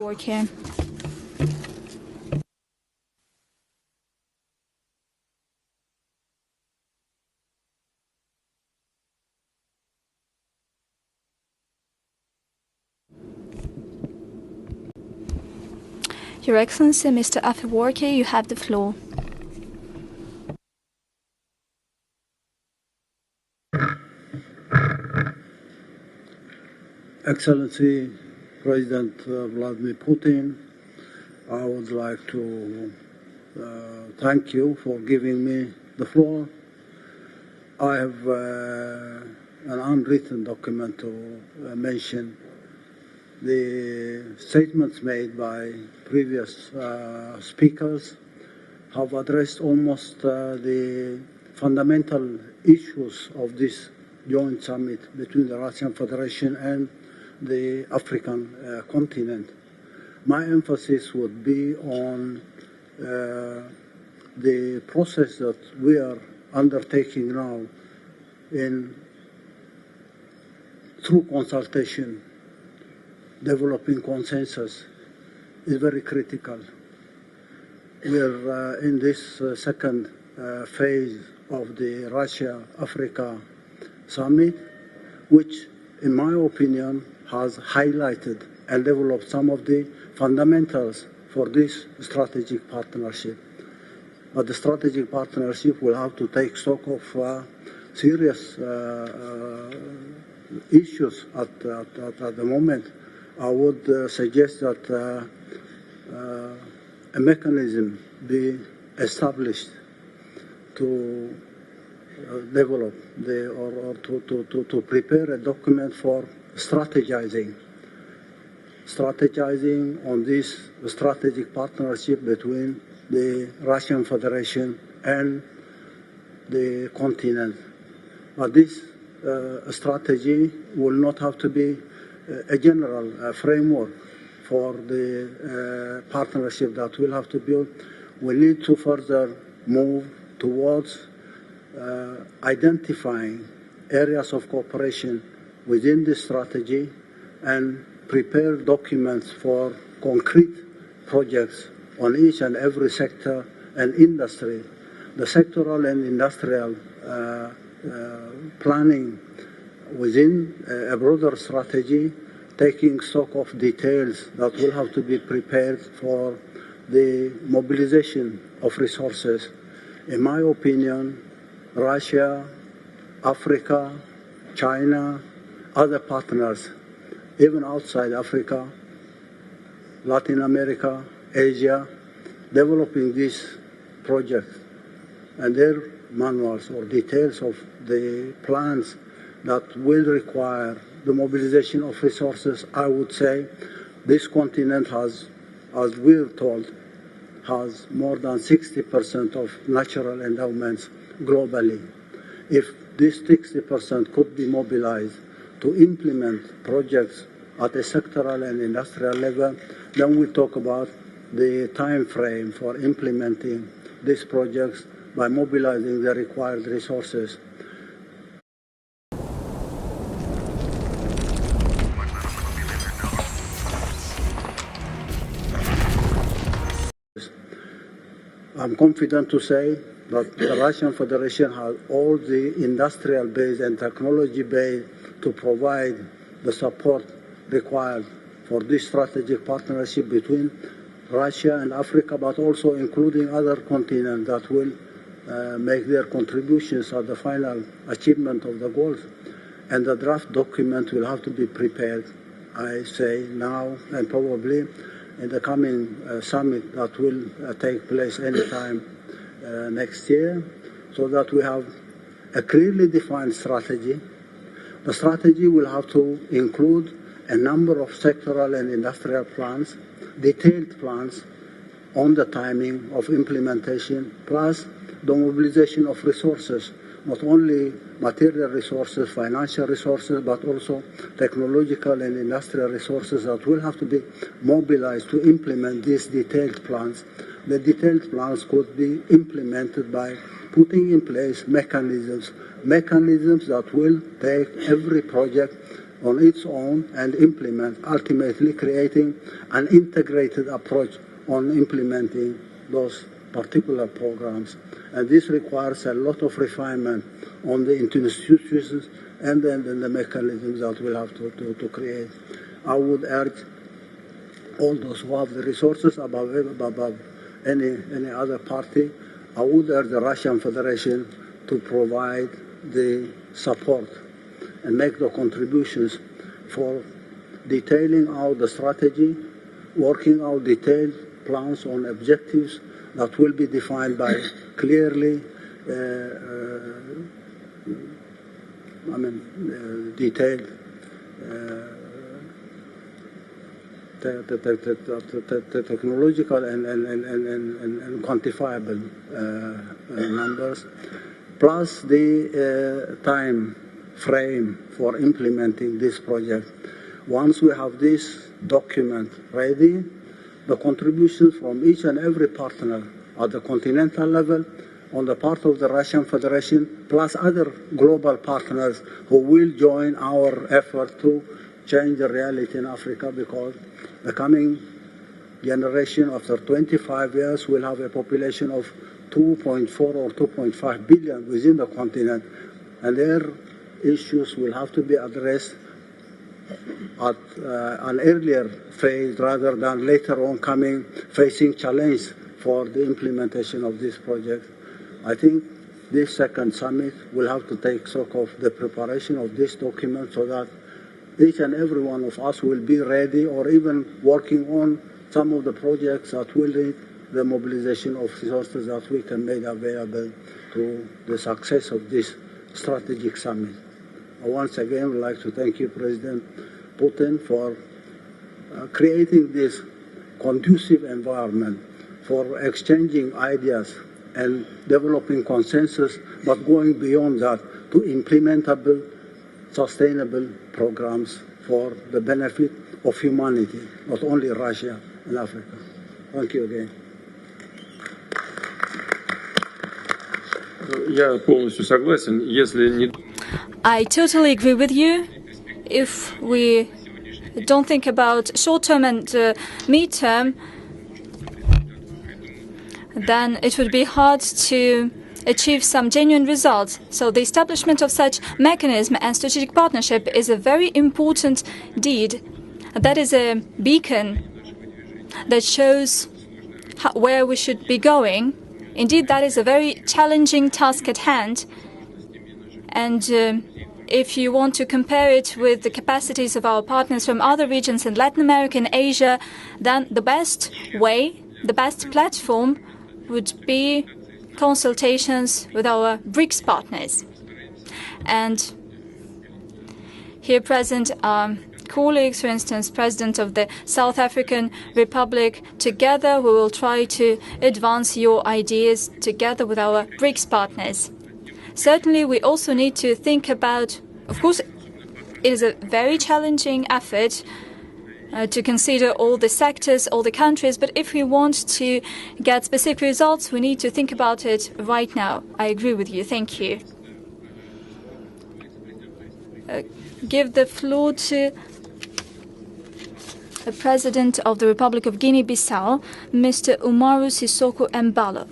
Afeworki. Your Excellency, Mr. Afeworki, you have the floor. Excellency President Vladimir Putin, I would like to thank you for giving me the floor. I have an unwritten document to mention the statements made by previous speakers have addressed almost the fundamental issues of this joint summit between the Russian Federation and the African continent. My emphasis would be on the process that we are undertaking now through consultation, developing consensus is very critical. We are in this second phase of the Russia-Africa summit, which, in my opinion, has highlighted and developed some of the fundamentals for this strategic partnership. But the strategic partnership will have to take stock of serious issues at the moment. I would suggest that a mechanism be established to develop to prepare a document for strategizing on this strategic partnership between the Russian Federation and the continent. But this strategy will not have to be a general framework for the partnership that we'll have to build. We need to further move towards identifying areas of cooperation within this strategy and prepare documents for concrete projects on each and every sector and industry. The sectoral and industrial planning within a broader strategy, taking stock of details that will have to be prepared for the mobilization of resources. In my opinion, Russia, Africa, China, other partners, even outside Africa, Latin America, Asia, developing these projects and their manuals or details of the plans that will require the mobilization of resources. I would say this continent has, as we're told, has more than 60% of natural endowments globally. If this 60% could be mobilized to implement projects at a sectoral and industrial level, then we talk about the time frame for implementing these projects by mobilizing the required resources. I'm confident to say that the Russian Federation has all the industrial base and technology base to provide the support required for this strategic partnership between Russia and Africa, but also including other continents that will make their contributions at the final achievement of the goals. And the draft document will have to be prepared, I say now, and probably in the coming summit that will take place anytime next year, so that we have a clearly defined strategy. The strategy will have to include a number of sectoral and industrial plans, detailed plans on the timing of implementation, plus the mobilization of resources, not only material resources, financial resources, but also technological and industrial resources that will have to be mobilized to implement these detailed plans. The detailed plans could be implemented by putting in place mechanisms that will take every project on its own and implement, ultimately creating an integrated approach on implementing those particular programs. And this requires a lot of refinement on the institutions and then the mechanisms that we'll have to create. I would urge all those who have the resources above any other party, I would urge the Russian Federation to provide the support and make the contributions for detailing out the strategy, working out detailed plans on objectives that will be defined by clearly detailed the technological and quantifiable numbers, plus the time frame for implementing this project. Once we have this document ready, the contributions from each and every partner at the continental level, on the part of the Russian Federation, plus other global partners who will join our effort to change the reality in Africa, because the coming generation after 25 years will have a population of 2.4 or 2.5 billion within the continent, and their issues will have to be addressed at an earlier phase rather than later on facing challenge for the implementation of this project. I think this second summit will have to take stock of the preparation of this document so that each and every one of us will be ready or even working on some of the projects that will need the mobilization of resources that we can make available to the success of this strategic summit. I once again would like to thank you, President Putin, for creating this conducive environment for exchanging ideas and developing consensus, but going beyond that to implementable, sustainable programs for the benefit of humanity, not only Russia and Africa. Thank you again. Я полностью согласен. Если не... I totally agree with you. If we don't think about short-term and mid-term, then it would be hard to achieve some genuine results. So the establishment of such mechanism and strategic partnership is a very important deed. That is a beacon that shows where we should be going. Indeed, that is a very challenging task at hand. And if you want to compare it with the capacities of our partners from other regions in Latin America and Asia, then the best way, the best platform would be consultations with our BRICS partners. And here present are colleagues, for instance, President of the South African Republic. Together we will try to advance your ideas together with our BRICS partners. Certainly we also need to think about, of course, it is a very challenging effort to consider all the sectors, all the countries, but if we want to get specific results, we need to think about it right now. I agree with you. Thank you. Give the floor to the President of the Republic of Guinea-Bissau, Mr. Umaru Sissoko Embalo.